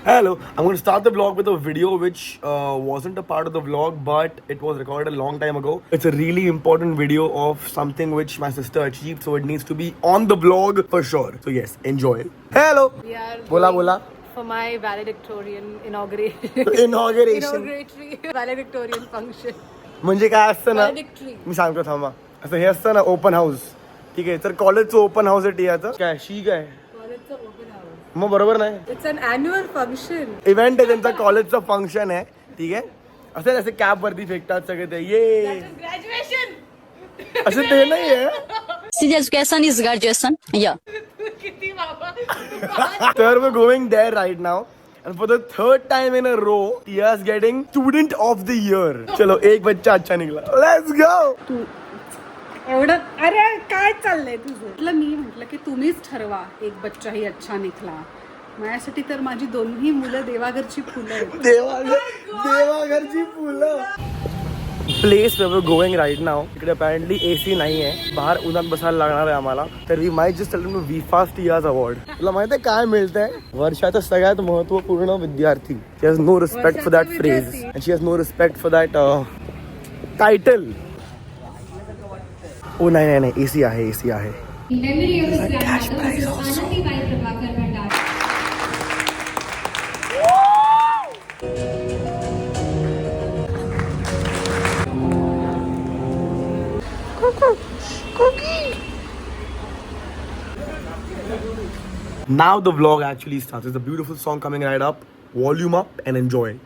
Hello, I'm going to start the vlog with a video which wasn't a part of the vlog, but it was recorded a long time ago. It's a really important video of something which my sister achieved, so it needs to be on the vlog for sure. So yes, enjoy. Hello. We are Bola going bola. for my valedictorian inauguration. Inauguraration. Valedictorian function. म्हणजे काय असतं ना, Valedictory. मी सांगतो थांबा. असं हे असतं ना open house. ठीक आहे, तर कॉलेजचं ओपन हाऊस आहे टियाचं. काय शी काय? College open house. मग बरोबर नाही. It's an annual function. Event आहे त्यांचा कॉलेजचं फंक्शन आहे. ठीक आहे, असे असे कॅप वरती फेकतात सगळे ते ये Graduation. असं ते नाही आहे. Seed education is graduation. Yeah. किती बाबा. तर we're going there right now. And for the third time in a row, Tia is getting Student of the Year. चलो एक बच्चा अच्छा निकला. Let's go. एवढं अरे काय चाललंय तुझं? मी म्हटलं की तुम्हीच ठरवा एक बच्चाही अच्छा निघला. माझ्यासाठी तर माझी दोन्ही मुलं देवाघरची फुलं आहेत. देवाघरची फुलं. Place where we're going right now. इकडे apparently AC नाही आहे. बाहेर उन्हात बसायला लागणार आहे आम्हाला. तर we might just tell them to we fast Tia's award. तुला माहिती आहे काय मिळतंय? वर्षाचा सगळ्यात महत्त्वपूर्ण विद्यार्थी. She has no respect for that phrase. And she has no respect for that title. Oh नाही AC आहे, AC आहे. In memory of his grandmother, Mrs. Anandibai Prabhakar Bhattacharya. Now the vlog actually starts. There's a beautiful song coming right up. Volume up and enjoy.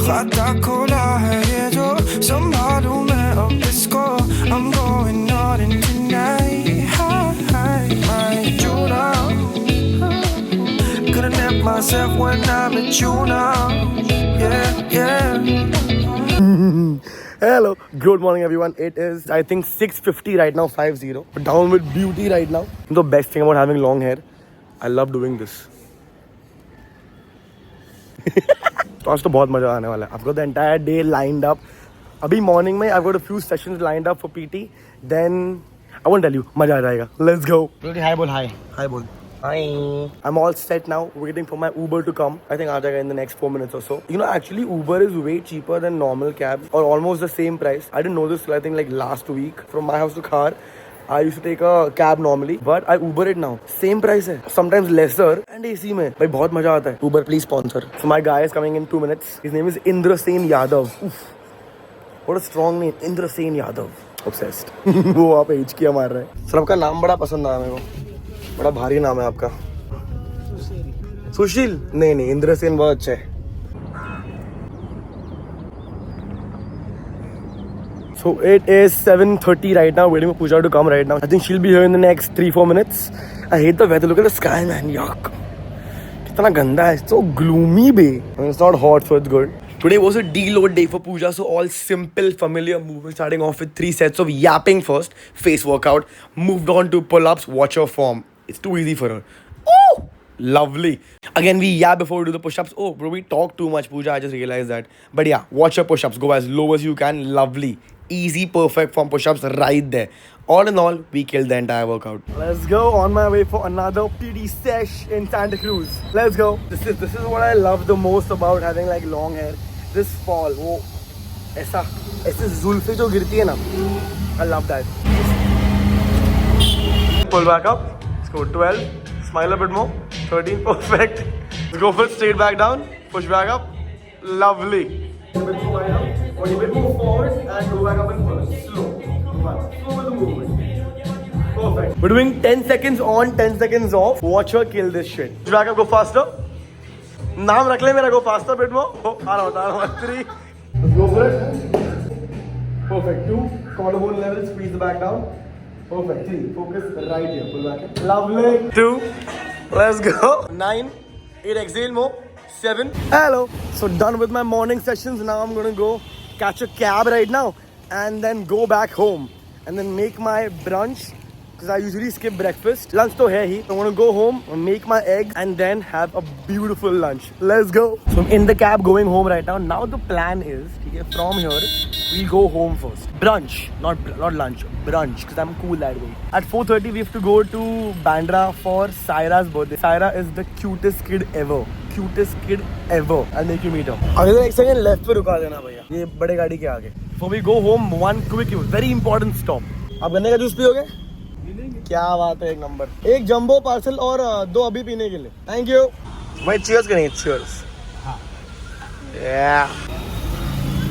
खाता खोला है ये जो संभालूं मैं अब इसको I'm going out in tonight my Juno couldn't help myself when I'm at you now yeah Hello, good morning everyone. It is I think 6:50 right now, 50. Down with beauty right now. The best thing about having long hair, I love doing this. तो आज तो बहुत मजा आने वाला है. I've got the entire day lined up. अभी morning में I've got a few sessions lined up for PT. Then I won't tell you, मजा आ जाएगा. Let's go. Hi बोल, hi. Hi बोल. Hi. I'm all set now, waiting for my Uber to come. I think आ जाएगा in the next 4 minutes or so. You know, actually Uber is way cheaper than normal cabs, or almost the same price. I didn't know this till I think like last week. From my house to Khar, I used to take a cab normally, but I Uber it now. Same price है, sometimes lesser and AC में. भाई बहुत मजा आता है. Uber please sponsor. So my guy is coming in 2 minutes. His name is Indrasen Yadav. Oof. What a strong name, Indrasen Yadav. Obsessed. वो आप H किया मार रहे हैं. सर आपका नाम बड़ा पसंद आया मेरे को. बड़ा भारी नाम है आपका. सुशील. नहीं इंद्रसेन बहुत अच्छा है. So it is 7:30 right now, waiting for Pooja to come right now. I think she'll be here in the next 3-4 minutes. I hate the weather. Look at the sky, man. Yuck. कितना गंदा है. It's so gloomy, bae. I mean, it's not hot, so it's good. Today was a deload day for Pooja, so all simple, familiar movements. Starting off with 3 sets of yapping first, face workout. Moved on to pull-ups, watch her form. It's too easy for her. Oh! Lovely. Again, we yap before we do the push-ups. Oh, bro, we talk too much, Pooja. I just realized that. But yeah, watch your push-ups. Go as low as you can. Lovely. Easy, perfect form push-ups right there. All in all, we killed the entire workout. Let's go. On my way for another PD sesh in Santa Cruz. Let's go. This is what I love the most about having like long hair. This fall, वो ऐसे जुल्फे जो गिरती है ना. I love that. Pull back up. Let's go 12. Smile a bit more. 13. Perfect. Let's go for straight back down. Push back up. Lovely. A bit more wide up. Or a bit more forward and go back up and pull. Slow. Slow with the movement. Perfect. We're doing 10 seconds on, 10 seconds off. Watch her kill this shit. Push back up, go faster. नाम रख ले मेरा. Go faster, bit more. Oh, आ रहा हूँ. 3. Let's go for it. Perfect. 2. Collarbone level. Squeeze the back down. Perfect. 3. Focus right here. Pull back. Lovely. 2. Let's go. 9. 8. Exhale more. 7. Hello. So done with my morning sessions. Now I'm gonna go catch a cab right now and then go back home and then make my brunch. Because I usually skip breakfast. Lunch to hai hi. I'm gonna go home, make my eggs, and then have a beautiful lunch. Let's go. So I'm in the cab going home right now. Now the plan is, from here, we'll go home first. Brunch, not lunch, brunch, because I'm cool that way. At 4:30 we have to go to Bandra for Saira's birthday. Saira is the cutest kid ever. I'll make you meet her. अगर एक second left पे रुका देना भैया, ये बड़े गाड़ी के आगे. Before we go home, one quick, very important stop. आप गन्ने का जूस पियोगे? क्या बात है, एक नंबर. एक जंबो पार्सल और 2 अभी पीने के लिए. Thank you. भाई चीयर्स करेंगे, चीयर्स.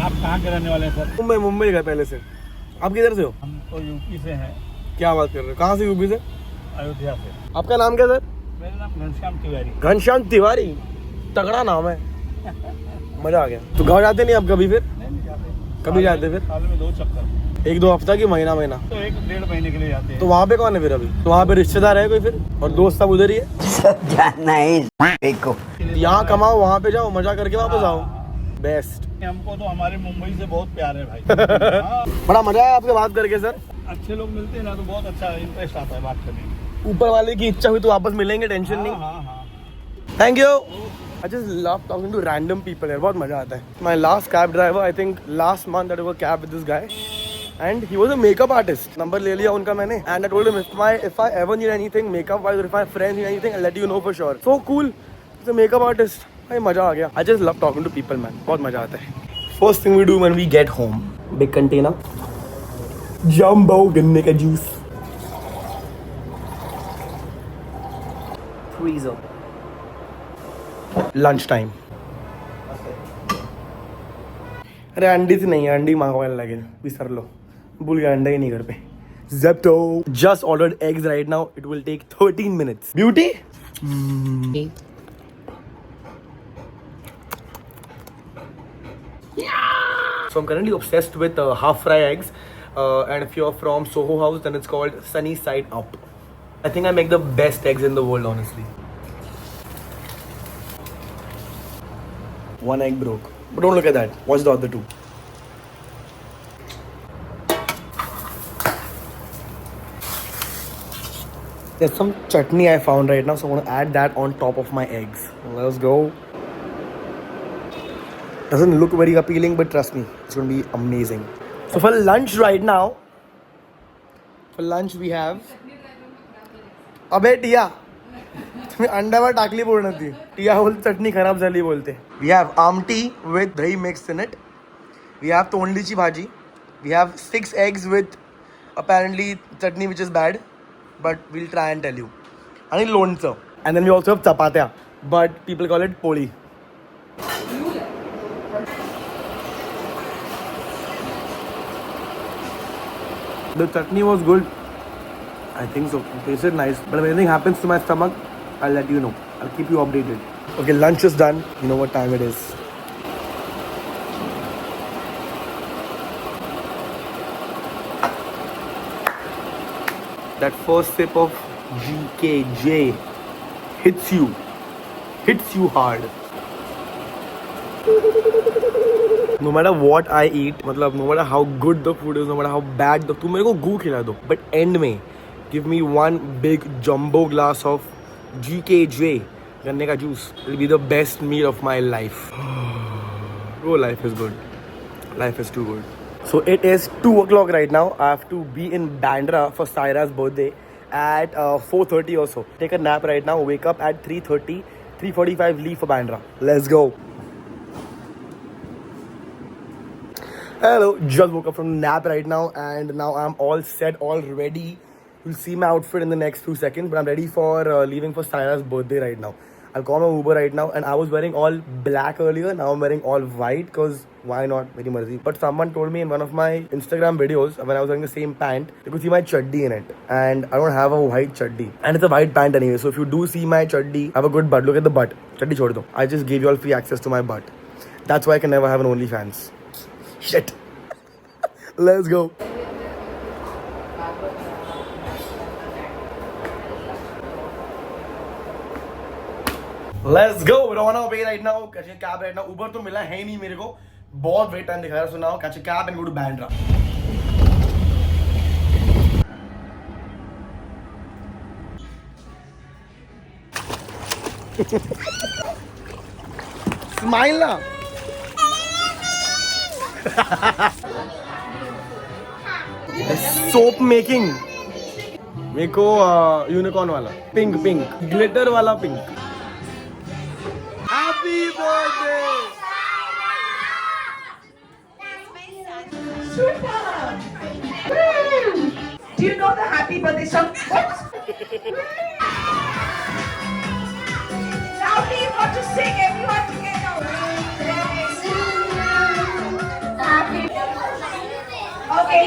आप कहाँ के रहने वाले हैं सर? मुंबई का पहले से. आप किधर से हो? हम तो यूपी से हैं. क्या बात कर रहे हो? कहाँ से? यूपी से? अयोध्या से. आपका नाम क्या सर? मेरा नाम घनश्याम तिवारी. घनश्याम तिवारी, तगड़ा नाम है. मजा आ गया. तो गाँव जाते नहीं आप कभी? फिर नहीं जाते. कभी जाते फिर? साल में 2 चक्कर. 1-2 हफ्ता की महीना? तो 1-1.5 महीने के लिए जाते हैं. तो वहाँ पे कौन है फिर अभी? तो वहाँ पे रिश्तेदार है कोई फिर? और दोस्त सब उधर ही है? यहाँ कमाओ, वहाँ पे जाओ, मजा करके वापस आओ. बेस्ट. हमको तो हमारे मुंबई से बहुत प्यार है भाई. हाँ, बड़ा मजा आया आपसे बात करके सर. अच्छे लोग मिलते हैं ना तो बहुत अच्छा इंटरेस्ट आता है बात करने में. ऊपर वाले की इच्छा हुई तो वापस मिलेंगे, टेंशन नहीं. हाँ. Thank you. I just love talking to random people. बहुत मजा आता है. My last cab driver, I think last month I took a cab with this guy, and he was a makeup artist. Number ले लिया उनका मैंने, and I told him if I ever need anything makeup wise or if my friends need anything, I'll let you know for sure. So cool. He's a makeup artist. भाई मजा आ गया. I just love talking to people, man. बहुत मजा आता है. First thing we do when we get home, big container, jumbo गन्ने का juice, freezer. Lunch time. अरे अंडी से नहीं है, अंडी मंगवाने लगे, बिसर लो, भूल गया, अंडा ही नहीं घर पे. Zepto. Just ordered eggs right now. It will take 13 minutes. Beauty. So I'm currently obsessed with half fry eggs, and if you're from Soho House, then it's called Sunny Side Up. I think I make the best eggs in the world, honestly. One egg broke. But don't look at that. Watch the other two. There's some chutney I found right now, so I'm going to add that on top of my eggs. Let's go. Doesn't look very appealing, but trust me, it's going to be amazing. So for lunch right now, we have... अबे टिया, तुम्ही अंड्यावर टाकली पूर्ण ती. टिया बोलते चटणी खराब झाली बोलते. We have Amti with dahi mixed in it. We have तोंडलीची भाजी. We have 6 eggs with apparently chutney which is bad, but we'll try and tell you. आणि लोणचं. And then we also have चपात्या, but people call it पोळी. The chutney was good. I think so. It tasted nice. But if anything happens to my stomach, I'll let you know. I'll keep you updated. Okay, lunch is done. You know what time it is. That first sip of GKJ hits you hard. No matter what I eat, मतलब no matter how good the food is, no matter how bad the, तू मेरे को गू खिला दो, but end में give me one big jumbo glass of GKJ गन्ने का juice. It'll be the best meal of my life. Bro, life is good. Life is too good. So it is 2 o'clock right now. I have to be in Bandra for Saira's birthday at 4:30 or so. Take a nap right now. Wake up at 3:30, 3:45. Leave for Bandra. Let's go. Hello, just woke up from the nap right now, and now I'm all set, all ready. You'll see my outfit in the next few seconds, but I'm ready for leaving for Saira's birthday right now. I'll call my Uber right now, and I was wearing all black earlier. Now I'm wearing all white because why not? Very mercy. But someone told me in one of my Instagram videos when I was wearing the same pant, they could see my chaddi in it, and I don't have a white chaddi, and it's a white pant anyway. So if you do see my chaddi, I have a good butt. Look at the butt. Chaddi chhod do. I just gave you all free access to my butt. That's why I can never have an OnlyFans. Shit. Let's go. Let's go. We're on our way right now. Catching a cab right now. Uber तो मिला है ही नहीं मेरे को. बहुत wait time दिखा रहा है. So now catch a cab and go to Bandra. Smile ना. सोप मेकिंग मेरे को यूनिकॉर्न वाला पिंक ग्लिटर वाला pink. Happy birthday. Do you know the happy birthday song? Loudly, you got to sing everyone together. Happy. Okay,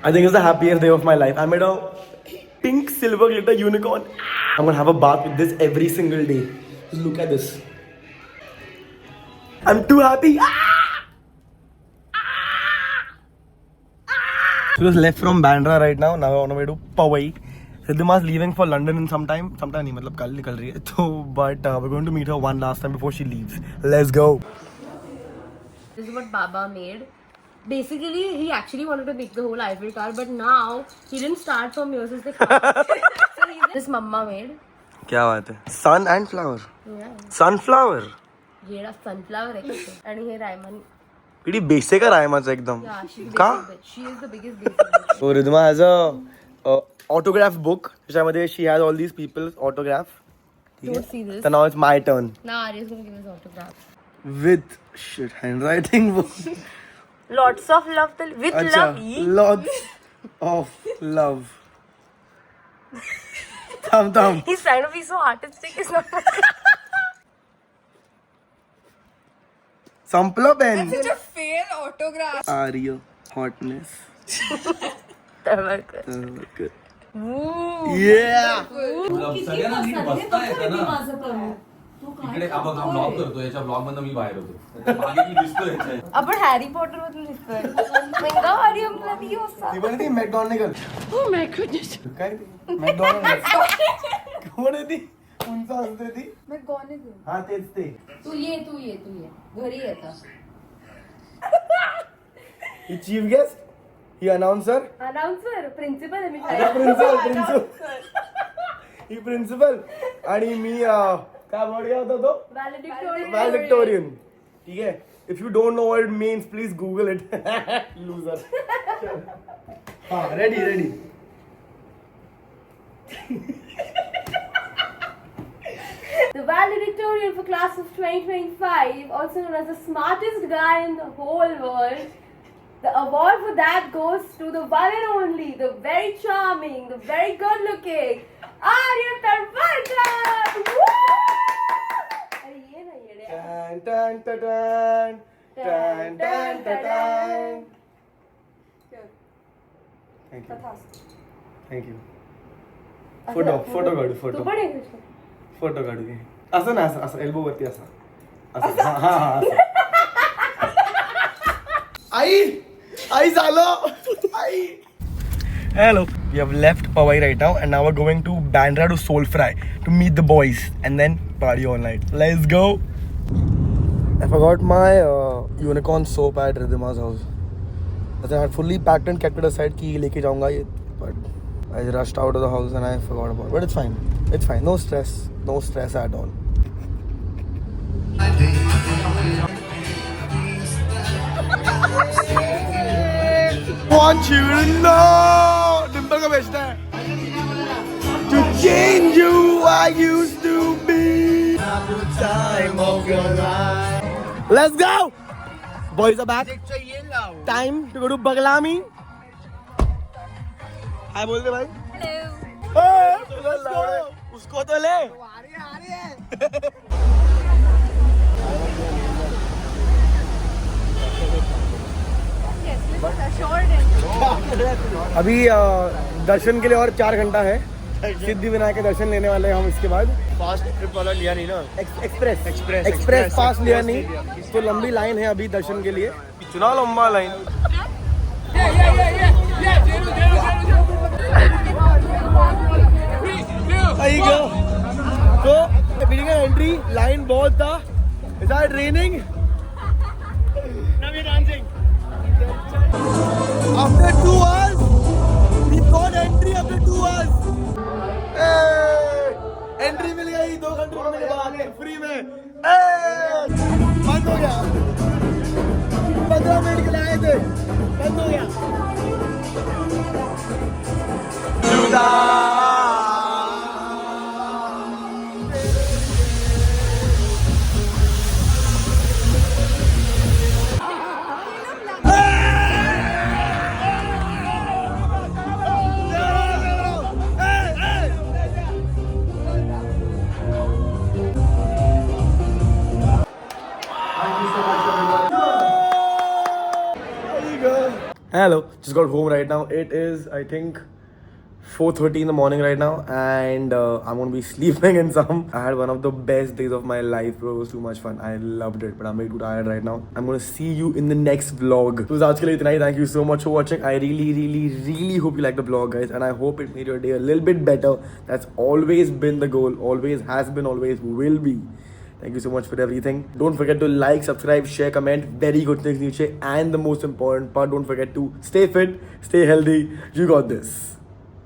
I think it's the happiest day of my life. I made a pink silver glitter unicorn. I'm gonna have a bath with this every single day. Just look at this. I'm too happy. So just left from Bandra right now. Now we're on our way to Powai. Siddhima's leaving for London in some time. Sometime नहीं मतलब कल निकल रही है. So but we're going to meet her one last time before she leaves. Let's go. This is what Baba made. Basically, he actually wanted to make the whole Eiffel Tower, but now he didn't start from here. So this Mama made. क्या बात है? Sun and flower. Yeah. Sunflower. ये रहा sunflower है and ये Raiman. pretty basic है रायमाचा एकदम. Yeah, she is का? she is the biggest basic. So Ridhima has a autograph book which she has all these people's autograph. Don't see this. So now it's my turn. Now Arya is going to give his autograph. With shit handwriting book. Lots of love with love. Lots of love. Thumb. He's trying to be so artistic. It's not. Sampler pen. Such a fail autograph. Arya hotness. Tawakal. Good. Yeah. इकडे आपण blog करतो याच्या blog मधून मी बाहेर होतो मागे की दिसतोय आपण हॅरी पॉटर मधून दिसतोय मेगा आर्यम लवी होता ती बनती मॅकडॉनल्ड. ओ माय गुडनेस काय ती मॅकडॉनल्ड कोण आहे ती उंच असते ती McGonagall. हा तेच ते. तू ये घरी येता ही चीफ गेस्ट ही अनाउन्सर प्रिन्सिपल आहे मी प्रिन्सिपल ही प्रिन्सिपल आणि मी काय वर्ड घ्या होता तो वॅलेडिक्टोरियन. ठीक आहे. If you don't know what it means please Google it. Loser. हा ready The valedictorian for class of 2025, also known as the smartest guy in the whole world. The award for that goes to the one and only, the very charming, the very good looking, Arya Tarvarkar! Woo! अरे ये ना ये रे. Tan. Thank you. Photo काढू तू पण English. Photo काढू घे. असं ना असं एल्बो वरती असं हा आई झालं. आई. Hello. We have left Powai right now and now we're going to Bandra to Soulfry to meet the boys and then party all night. Let's go. I forgot my unicorn soap at Ridhima's house. I had fully packed and kept it aside कि लेके जाऊंगा ये, but I rushed out of the house and I forgot about it. But it's fine. No stress at all. Want you to know Dimple का बेचता है to change who I used to be. Time of your life. Let's go. Boys are back. Time to go to Baglami. Hi बोल दे भाई. Hello. Let's go. उसको तो ले. आ रही है. अभी दर्शन के लिए और 4 घंटा है. सिद्धि विनायक के दर्शन लेने वाले हैं हम. इसके बाद फास्ट ट्रिप वाला लिया नहीं ना. एक्सप्रेस पास लिया नहीं तो लंबी लाइन है अभी दर्शन के लिए. इतना लंबा लाइन. तो एंट्री लाइन बहुत था. Is it raining? Now we're dancing. After 2 hours, we got entry after 2 hours. Hey! Entry मिल गई 2 घंटे के बाद फ्री में. Hey! गया 15 मिनट के लिए आए थे बंद हो गया Hello, just got home right now. It is, I think, 4:30 in the morning right now, and I'm gonna be sleeping in some. I had one of the best days of my life, bro. It was too much fun. I loved it, but I'm very too tired right now. I'm gonna see you in the next vlog. So that's it tonight. Thank you so much for watching. I really hope you liked the vlog, guys, and I hope it made your day a little bit better. That's always been the goal. Always has been. Always will be. Thank you so much for everything. Don't forget to like, subscribe, share, comment. Very good things, Niche. And the most important part, don't forget to stay fit, stay healthy. You got this.